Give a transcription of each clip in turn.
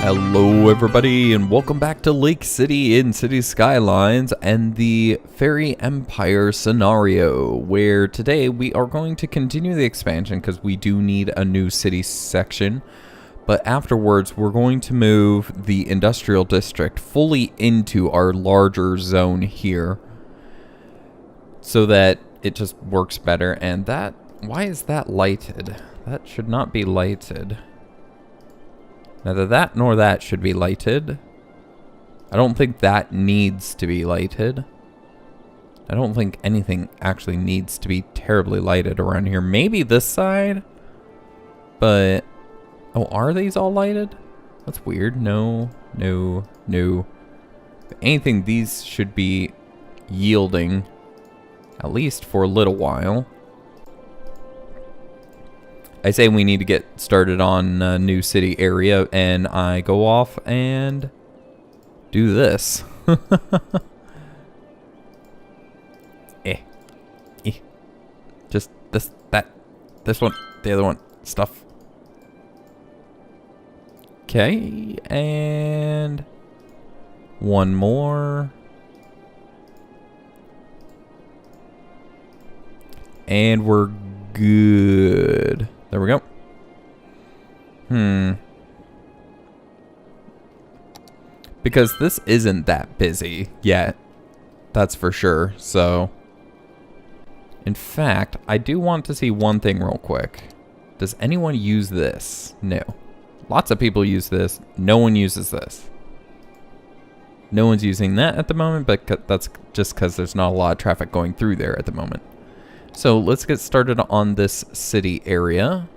Hello everybody and welcome back to Lake City in City Skylines and the Ferry Empire scenario, where today we are going to continue the expansion because we do need a new city section, but afterwards we're going to move the industrial district fully into our larger zone here so that it just works better. And that, why is that lighted? That should not be lighted. Neither that nor that should be lighted. I don't think that needs to be lighted. I don't think anything actually needs to be terribly lighted around here. Maybe this side? But... oh, are these all lighted? That's weird. No, no, no. If anything, these should be yielding, at least for a little while. I say we need to get started on a new city area, and I go off and do this. Just this, that, this one, the other one, stuff. Okay, and one more. And we're good. There we go. Because this isn't that busy yet. That's for sure. So, in fact, I do want to see one thing real quick. Does anyone use this? No. Lots of people use this. No one uses this. No one's using that at the moment, but that's just because there's not a lot of traffic going through there at the moment. So let's get started on this city area.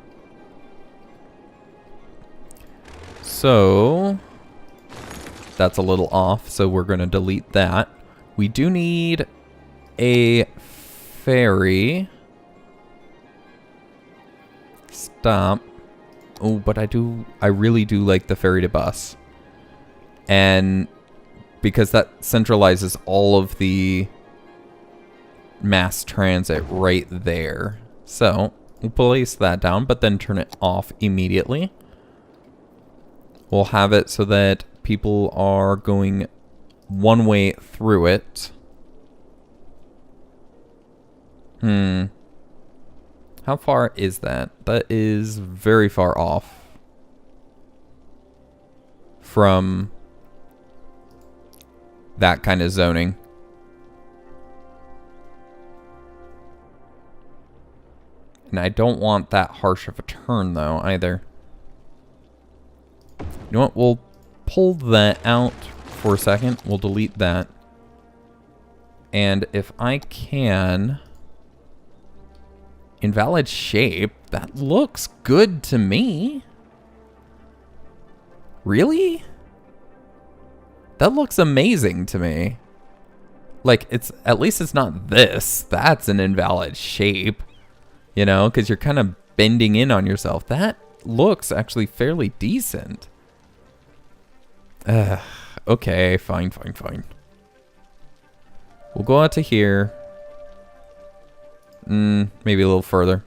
So that's a little off, so we're going to delete that. We do need a ferry. Stop. Oh, but I really do like the ferry to bus. And because that centralizes all of the mass transit right there. So we'll place that down, but then turn it off immediately. We'll have it so that people are going one way through it. How far is that? That is very far off from that kind of zoning. And I don't want that harsh of a turn, though, either. You know what? We'll pull that out for a second. We'll delete that. And if I can... invalid shape. That looks good to me. Really? That looks amazing to me. Like, it's... at least it's not this. That's an invalid shape. You know, because you're kind of bending in on yourself. That looks actually fairly decent. Okay, fine. We'll go out to here. Maybe a little further.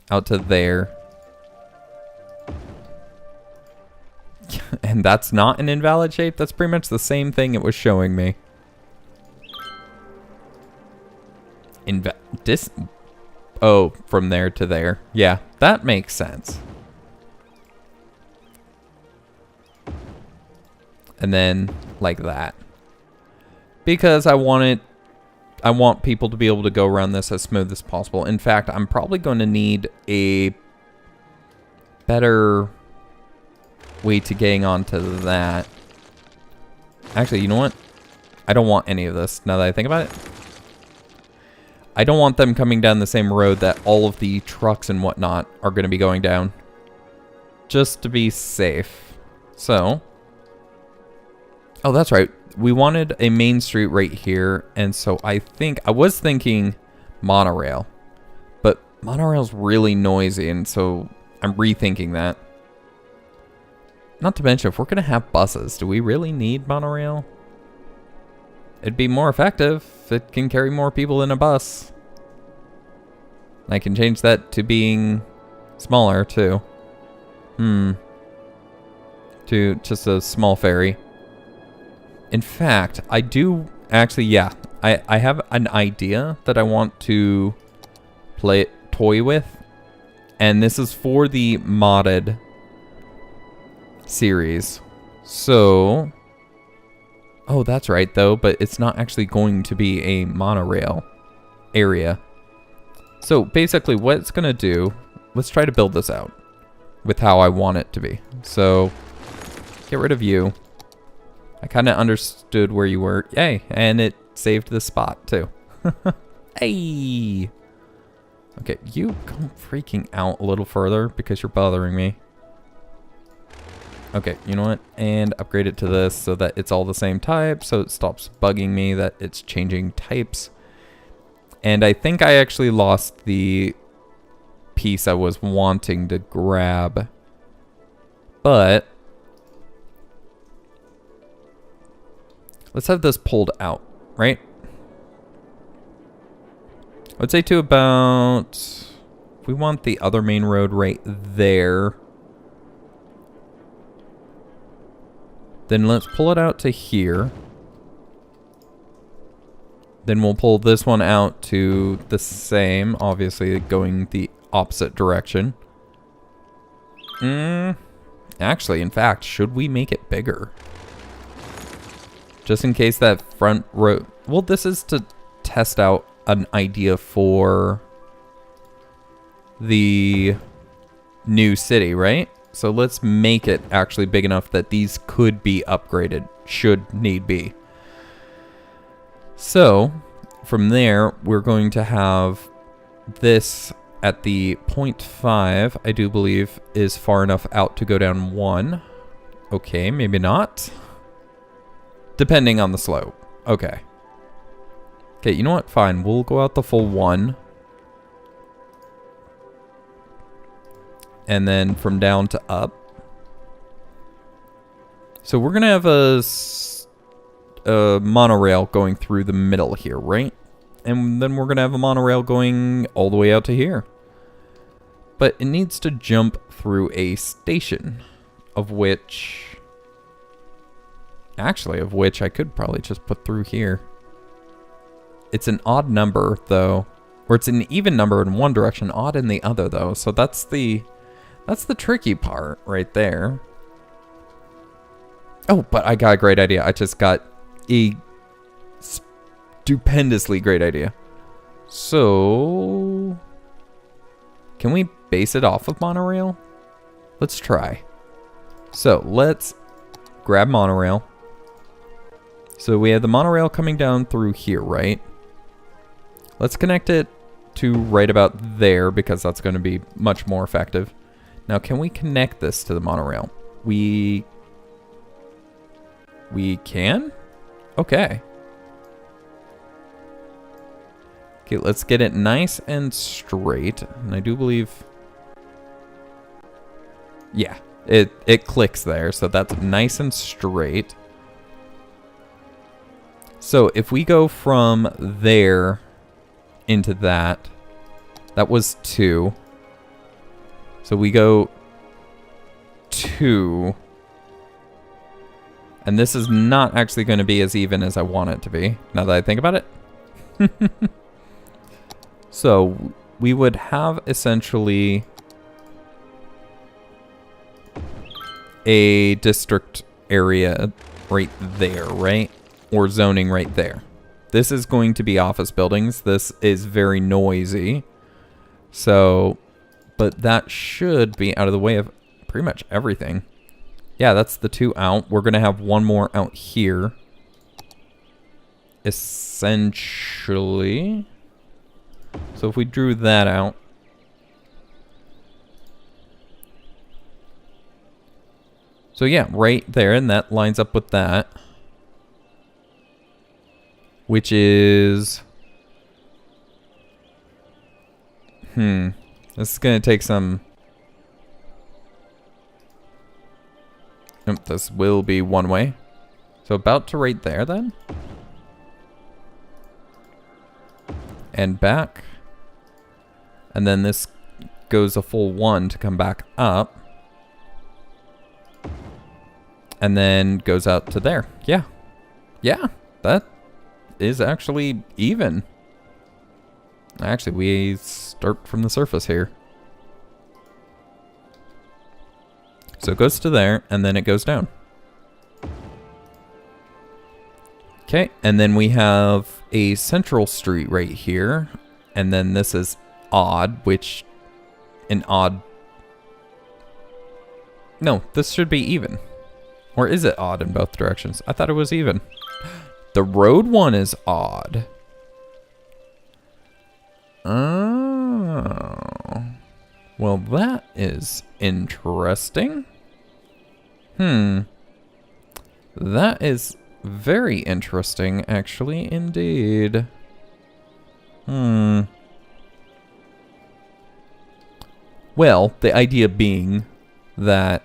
Out to there. And that's not an invalid shape. That's pretty much the same thing it was showing me. Oh, from there to there. Yeah, that makes sense. And then like that. Because I want people to be able to go around this as smooth as possible. In fact, I'm probably going to need a better way to getting onto that. Actually, you know what? I don't want any of this now that I think about it. I don't want them coming down the same road that all of the trucks and whatnot are going to be going down. Just to be safe. So. Oh, that's right. We wanted a main street right here. And so I was thinking monorail. But monorail's really noisy. And so I'm rethinking that. Not to mention, if we're going to have buses, do we really need monorail? It'd be more effective if it can carry more people in a bus. I can change that to being smaller, too. To just a small ferry. In fact, I do actually, yeah. I have an idea that I want to toy with. And this is for the modded series. So... Oh, that's right, though. But it's not actually going to be a monorail area. So, basically, what it's going to do... Let's try to build this out with how I want it to be. So, get rid of you. I kind of understood where you were. Yay, and it saved the spot, too. Hey! Okay, you come freaking out a little further because you're bothering me. Okay, you know what? And upgrade it to this so that it's all the same type, so it stops bugging me that it's changing types. And I think I actually lost the piece I was wanting to grab. But let's have this pulled out, right? I would say to about... We want the other main road right there. Then let's pull it out to here. Then we'll pull this one out to the same, obviously going the opposite direction. Actually, in fact, should we make it bigger? Just in case that front row... Well, this is to test out an idea for the new city, right? So let's make it actually big enough that these could be upgraded, should need be. So, from there, we're going to have this at the 0.5, I do believe, is far enough out to go down 1. Okay, maybe not. Depending on the slope. Okay. Okay, you know what? Fine. We'll go out the full 1. And then from down to up. So we're going to have a monorail going through the middle here, right? And then we're going to have a monorail going all the way out to here. But it needs to jump through a station, of which... Actually, of which I could probably just put through here. It's an odd number, though. Or it's an even number in one direction, odd in the other, though. So that's the tricky part right there. Oh, but I got a great idea. I just got a stupendously great idea. So, can we base it off of monorail? Let's try. So, let's grab monorail. So we have the monorail coming down through here, right? Let's connect it to right about there because that's going to be much more effective. Now, can we connect this to the monorail? We can? Okay. Okay, let's get it nice and straight. And I do believe... Yeah, it clicks there, so that's nice and straight. So if we go from there into that, that was 2. So we go 2. And this is not actually going to be as even as I want it to be, now that I think about it. So we would have essentially a district area right there, right? Or zoning right there. This is going to be office buildings. This is very noisy. So, but that should be out of the way of pretty much everything. Yeah, that's the 2 out. We're going to have 1 more out here. Essentially. So if we drew that out. So yeah, right there, and that lines up with that. Which is... This is going to take some... This will be one way. So about to right there then. And back. And then this goes a full 1 to come back up. And then goes out to there. Yeah. Yeah, that is actually even. Actually, we start from the surface here. So it goes to there, and then it goes down. Okay, and then we have a central street right here. And then this is odd, which... an odd... No, this should be even. Or is it odd in both directions? I thought it was even. The road one is odd. Oh. Well, that is interesting. That is very interesting, actually, indeed. Well, the idea being that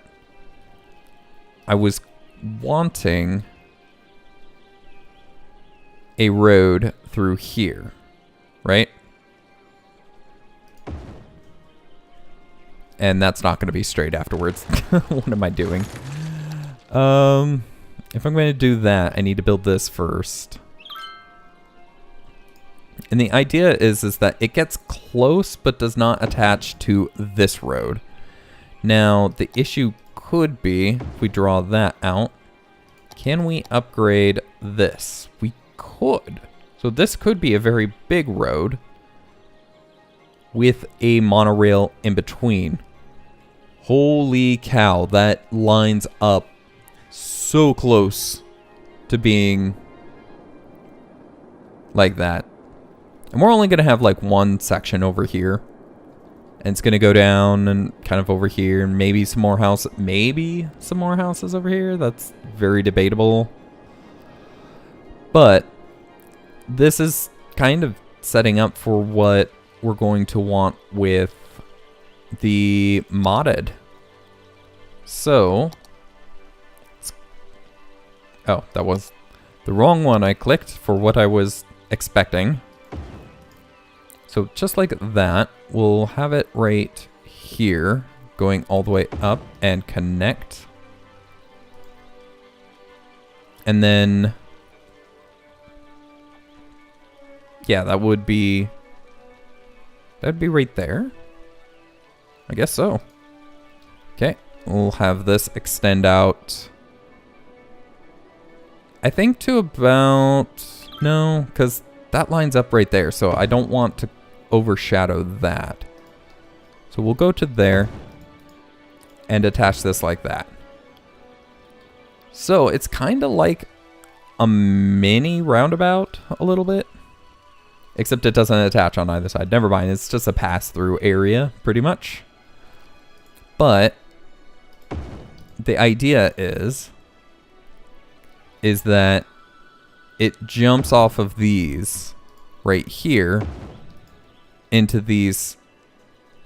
I was wanting a road through here, right? And that's not going to be straight afterwards. What am I doing? If I'm going to do that, I need to build this first. And the idea is that it gets close but does not attach to this road. Now, the issue could be, if we draw that out, can we upgrade this? We could. So this could be a very big road with a monorail in between. Holy cow, that lines up so close to being like that. And we're only going to have like one section over here. And it's going to go down and kind of over here. And maybe some more houses. Maybe some more houses over here. That's very debatable. But this is kind of setting up for what we're going to want with the modded. So... oh, that was the wrong one I clicked for what I was expecting. So just like that, we'll have it right here, going all the way up and connect. And then, yeah, that'd be right there. I guess so. Okay, we'll have this extend out. I think to about, no, because that lines up right there, so I don't want to overshadow that. So we'll go to there and attach this like that. So it's kind of like a mini roundabout a little bit, except it doesn't attach on either side. Never mind, it's just a pass-through area pretty much. But the idea is that it jumps off of these right here into these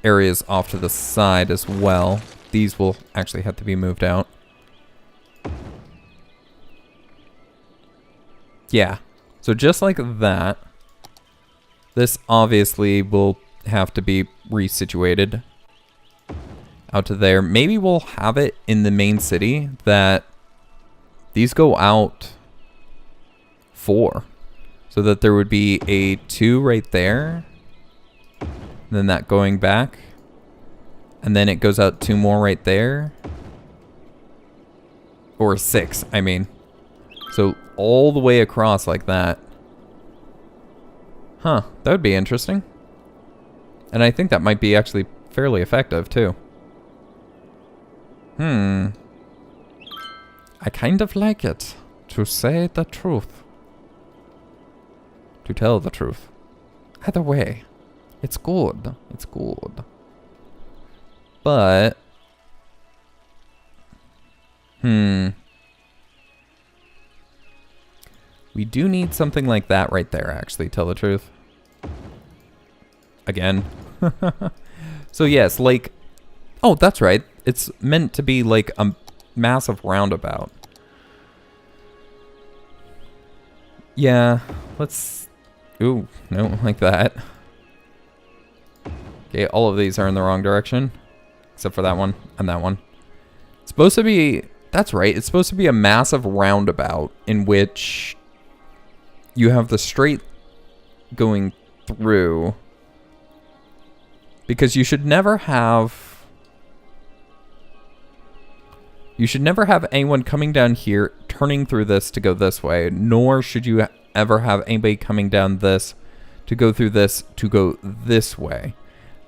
areas off to the side as well. These will actually have to be moved out. Yeah, so just like that, this obviously will have to be resituated out to there. Maybe we'll have it in the main city that these go out 4. So that there would be a 2 right there. And then that going back. And then it goes out 2 more right there. Or 6, I mean. So all the way across like that. Huh, that would be interesting. And I think that might be actually fairly effective too. I kind of like it, to say the truth. To tell the truth. Either way, it's good. It's good. But... we do need something like that right there, actually, tell the truth. Again. So yes, like... oh, that's right. It's meant to be like a massive roundabout. Yeah, let's... ooh, no, like that. Okay, all of these are in the wrong direction. Except for that one and that one. It's supposed to be... That's right. It's supposed to be a massive roundabout in which you have the straight going through. Because you should never have... You should never have anyone coming down here, turning through this to go this way. Nor should you ever have anybody coming down this to go through this to go this way.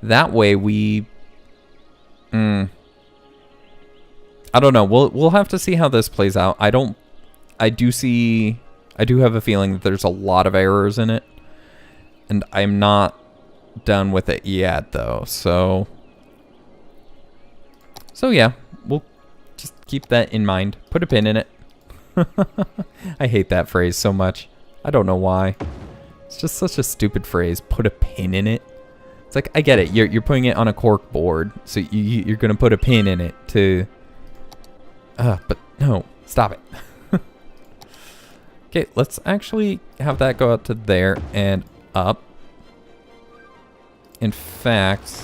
That way we... I don't know. We'll have to see how this plays out. I do have a feeling that there's a lot of errors in it. And I'm not done with it yet, though. So yeah, we'll just keep that in mind. Put a pin in it. I hate that phrase so much. I don't know why. It's just such a stupid phrase. Put a pin in it. It's like, I get it. You're putting it on a cork board, so you're gonna put a pin in it to. But no, stop it. Okay, let's actually have that go out to there and up. In fact,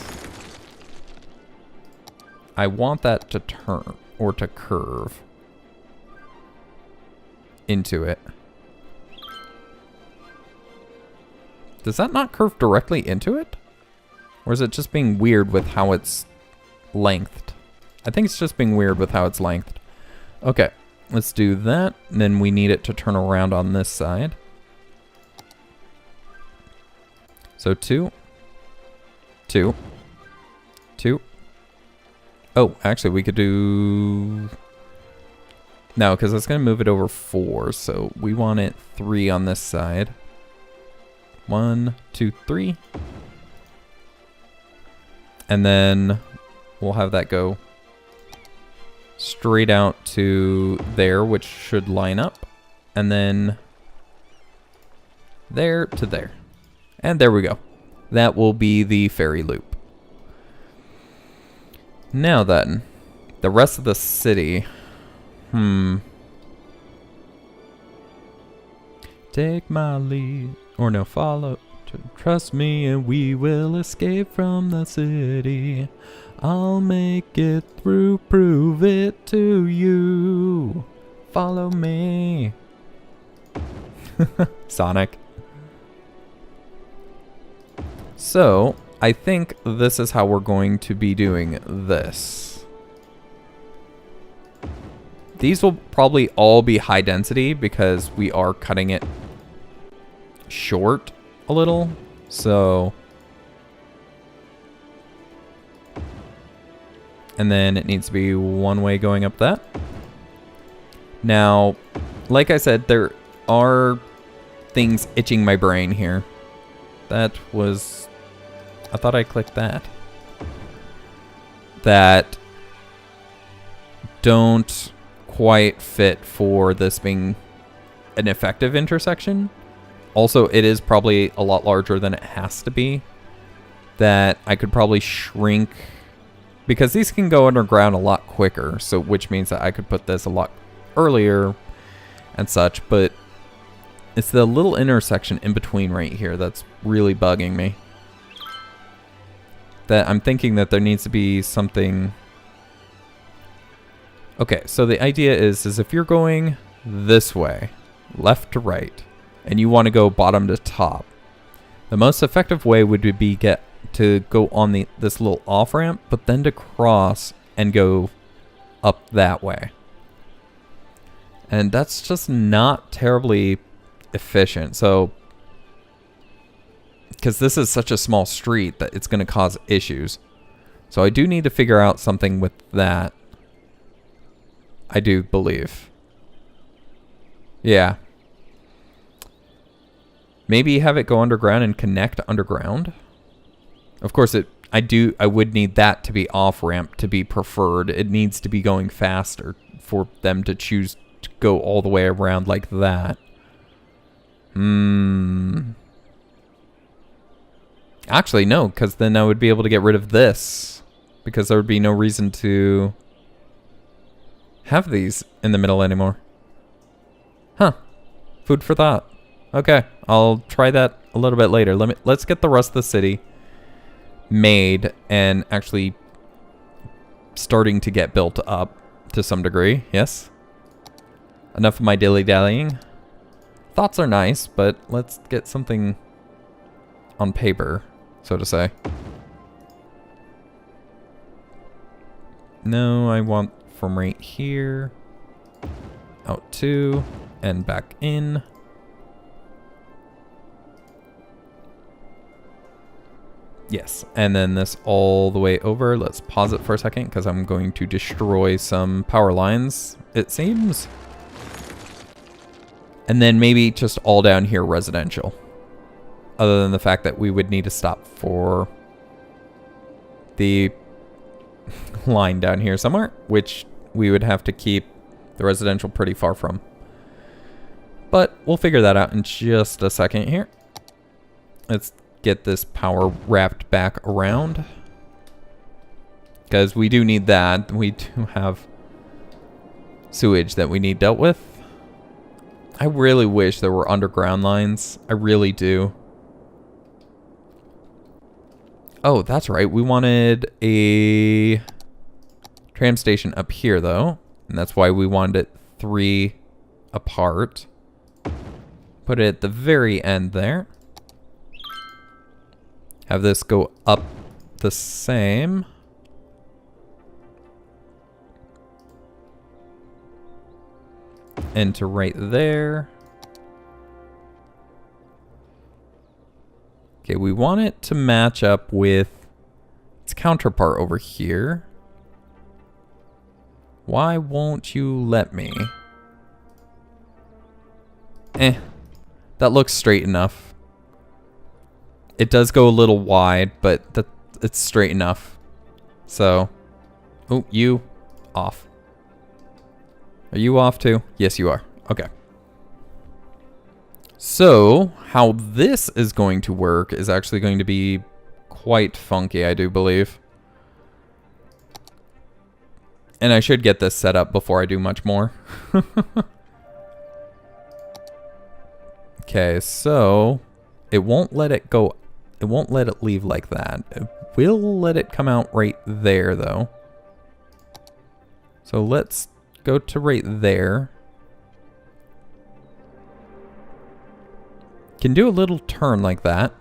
I want that to turn or to curve into it. Does that not curve directly into it? Or is it just being weird with how it's lengthed? I think it's just being weird with how it's lengthed. Okay, let's do that. And then we need it to turn around on this side. So 2, 2, 2. Oh, actually we could do... No, because that's going to move it over 4. So we want it 3 on this side. 1, 2, 3. And then we'll have that go straight out to there, which should line up. And then there to there. And there we go. That will be the ferry loop. Now then, the rest of the city. Take my lead, or no, follow. Trust me and we will escape from the city. I'll make it through, prove it to you. Follow me. Sonic. So, I think this is how we're going to be doing this. These will probably all be high density because we are cutting it short a little, so... And then it needs to be one way going up that. Now, like I said, there are things itching my brain here. That was... I thought I clicked that. That don't quite fit for this being an effective intersection. Also, it is probably a lot larger than it has to be. That I could probably shrink... Because these can go underground a lot quicker, so which means that I could put this a lot earlier and such, but it's the little intersection in between right here that's really bugging me. That I'm thinking that there needs to be something... Okay, so the idea is if you're going this way, left to right, and you want to go bottom to top, the most effective way would be to go on this little off-ramp, but then to cross and go up that way. And that's just not terribly efficient. So, because this is such a small street that it's going to cause issues. So I do need to figure out something with that. I do believe. Yeah. Maybe have it go underground and connect underground. Of course, I would need that to be off-ramp to be preferred. It needs to be going faster for them to choose to go all the way around like that. Actually, no, because then I would be able to get rid of this. Because there would be no reason to have these in the middle anymore. Huh. Food for thought. Okay, I'll try that a little bit later. Let's get the rest of the city made and actually starting to get built up to some degree. Yes. Enough of my dilly-dallying. Thoughts are nice, but let's get something on paper, so to say. No, I want from right here out to and back in. Yes, and then this all the way over. Let's pause it for a second because I'm going to destroy some power lines, it seems. And then maybe just all down here residential. Other than the fact that we would need to stop for the line down here somewhere, which we would have to keep the residential pretty far from. But we'll figure that out in just a second here. Let's get this power wrapped back around, because we do need that. We do have sewage that we need dealt with. I really wish there were underground lines. I really do. Oh, that's right. We wanted a tram station up here, though. And that's why we wanted it 3 apart. Put it at the very end there. Have this go up the same. And to right there. Okay, we want it to match up with its counterpart over here. Why won't you let me? That looks straight enough. It does go a little wide, but it's straight enough. So, oh, you off. Are you off too? Yes, you are. Okay. So, how this is going to work is actually going to be quite funky, I do believe. And I should get this set up before I do much more. Okay, so it won't let it go. It won't let it leave like that. It will let it come out right there, though. So let's go to right there. Can do a little turn like that.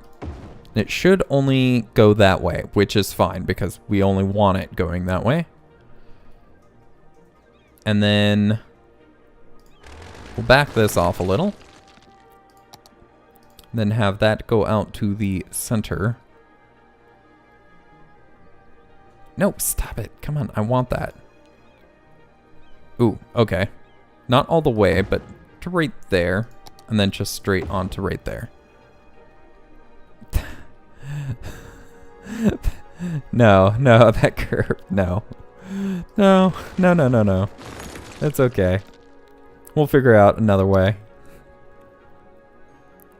It should only go that way, which is fine because we only want it going that way. And then we'll back this off a little. Then have that go out to the center. No, stop it. Come on, I want that. Ooh, okay. Not all the way, but to right there. And then just straight on to right there. No, that curve, no. No. It's okay. We'll figure out another way.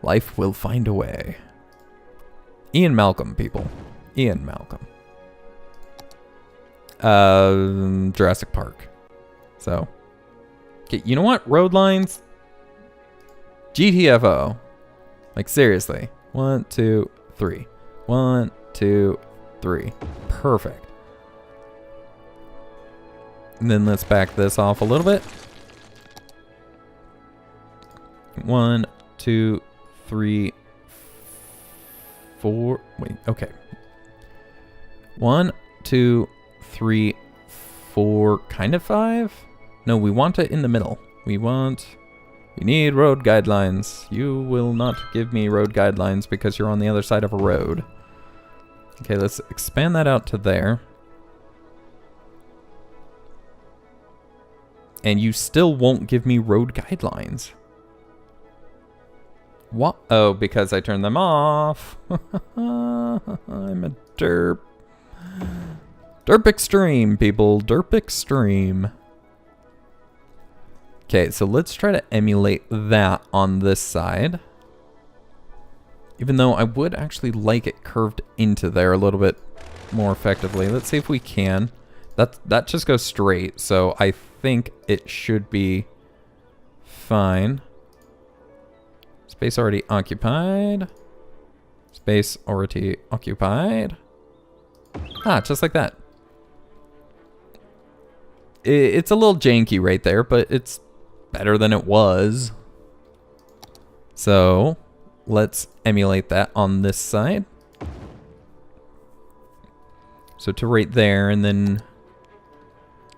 Life will find a way. Ian Malcolm, people. Ian Malcolm. Jurassic Park. So. Okay, you know what? Road lines. GTFO. Like, seriously. 1, 2, 3. 1, 2, 3. Perfect. And then let's back this off a little bit. 1, 2, 3, 4. Wait, okay. 1, 2, 3, 4, kind of 5? No, we want it in the middle. We need road guidelines. You will not give me road guidelines because you're on the other side of a road. Okay, let's expand that out to there. And you still won't give me road guidelines. What? Oh, because I turned them off. I'm a derp. Derp extreme, people. Derp extreme. Okay, so let's try to emulate that on this side. Even though I would actually like it curved into there a little bit more effectively. Let's see if we can. That just goes straight, so I think it should be fine. Space already occupied. Space already occupied. Ah, just like that. It's a little janky right there, but it's better than it was. So let's emulate that on this side. So to right there, and then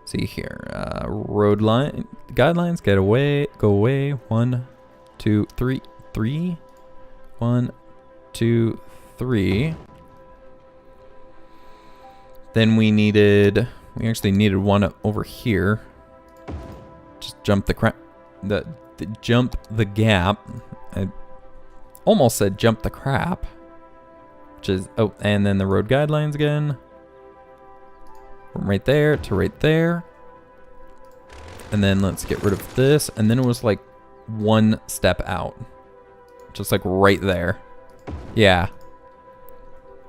see here, road line guidelines, get away, go away. 1, 2, 3, 3. 1, 2, 3. Then we actually needed one over here. Just jump jump the gap. I almost said jump the crap. Which is, oh, and then the road guidelines again. From right there to right there. And then let's get rid of this. And then it was like one step out. Just like right there. Yeah.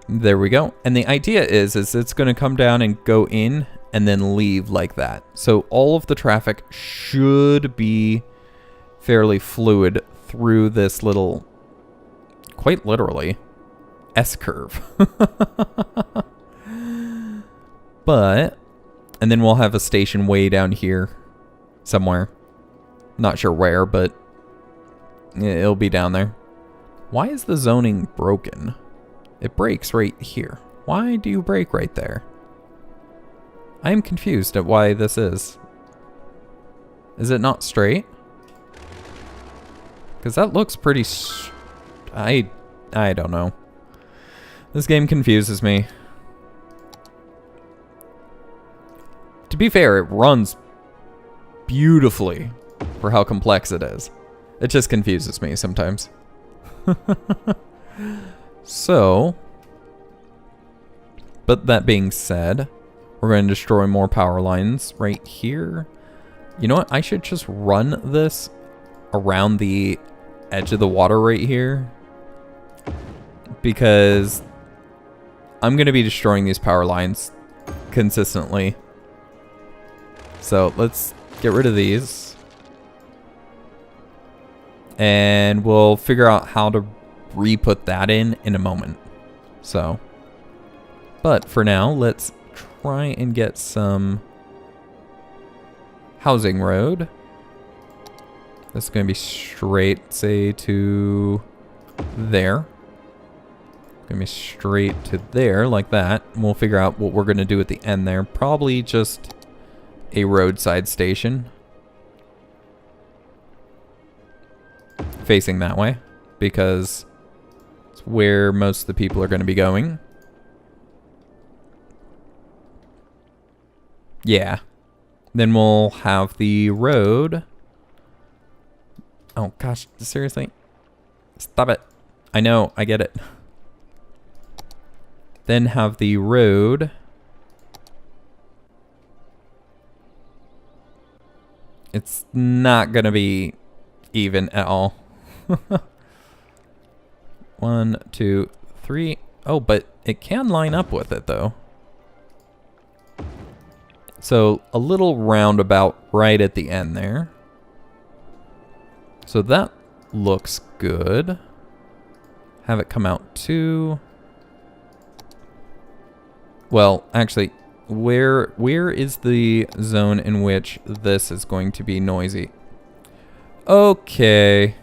There we go. And the idea is it's going to come down and go in and then leave like that. So all of the traffic should be fairly fluid through this little, quite literally, S-curve. But, and then we'll have a station way down here somewhere. Not sure where, but it'll be down there. Why is the zoning broken? It breaks right here. Why do you break right there? I am confused at why this is. Is it not straight? Because that looks pretty... I don't know. This game confuses me. To be fair, it runs beautifully for how complex it is. It just confuses me sometimes. So, but that being said, we're going to destroy more power lines right here. You know what? I should just run this around the edge of the water right here, because I'm going to be destroying these power lines consistently. So let's get rid of these. And we'll figure out how to re-put that in a moment. So, but for now, let's try and get some housing road. This is going to be straight, say, to there. Going to be straight to there, like that. And we'll figure out what we're going to do at the end there. Probably just a roadside station. Facing that way, because it's where most of the people are going to be going. Yeah. Then we'll have the road. Oh gosh, seriously? Stop it. I know, I get it. Then have the road. It's not going to be even at all. 1, 2, 3. Oh, but it can line up with it though. So a little roundabout right at the end there. So that looks good. Have it come out to... Well, actually, where is the zone in which this is going to be noisy? Okay.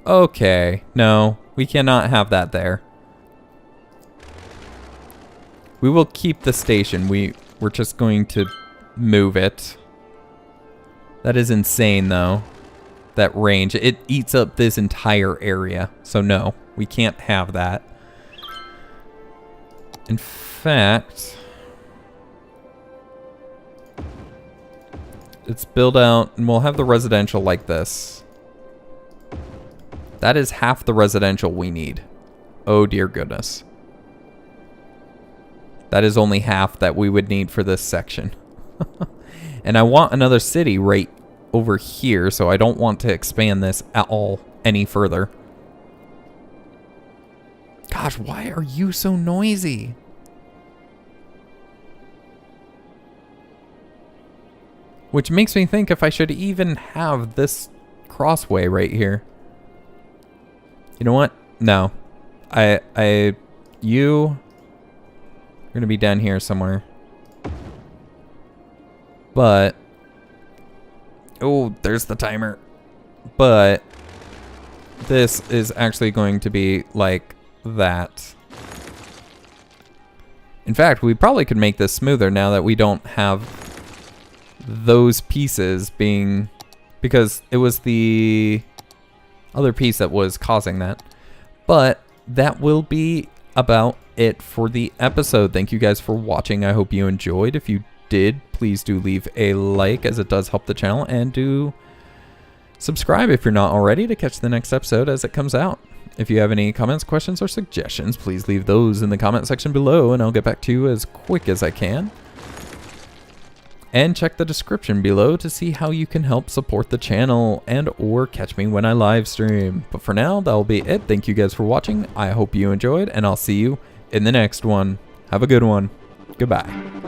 Okay. No, we cannot have that there. We will keep the station. We're just going to move it. That is insane, though. That range. It eats up this entire area. So no, we can't have that. In fact, it's built out, and we'll have the residential like this. That is half the residential we need. Oh dear goodness. That is only half that we would need for this section. And I want another city right over here, so I don't want to expand this at all any further. Gosh, why are you so noisy? Which makes me think if I should even have this crossway right here. You know what? No. You We're going to be down here somewhere. But... oh, there's the timer. But... this is actually going to be like that. In fact, we probably could make this smoother now that we don't have those pieces being... because it was the other piece that was causing that. But that will be about it for the episode. Thank you guys for watching. I hope you enjoyed. If you did, please do leave a like, as it does help the channel, and do subscribe if you're not already to catch the next episode as it comes out. If you have any comments, questions, or suggestions, please leave those in the comment section below, and I'll get back to you as quick as I can. And check the description below to see how you can help support the channel and or catch me when I live stream. But for now, that'll be it. Thank you guys for watching. I hope you enjoyed, and I'll see you in the next one. Have a good one. Goodbye.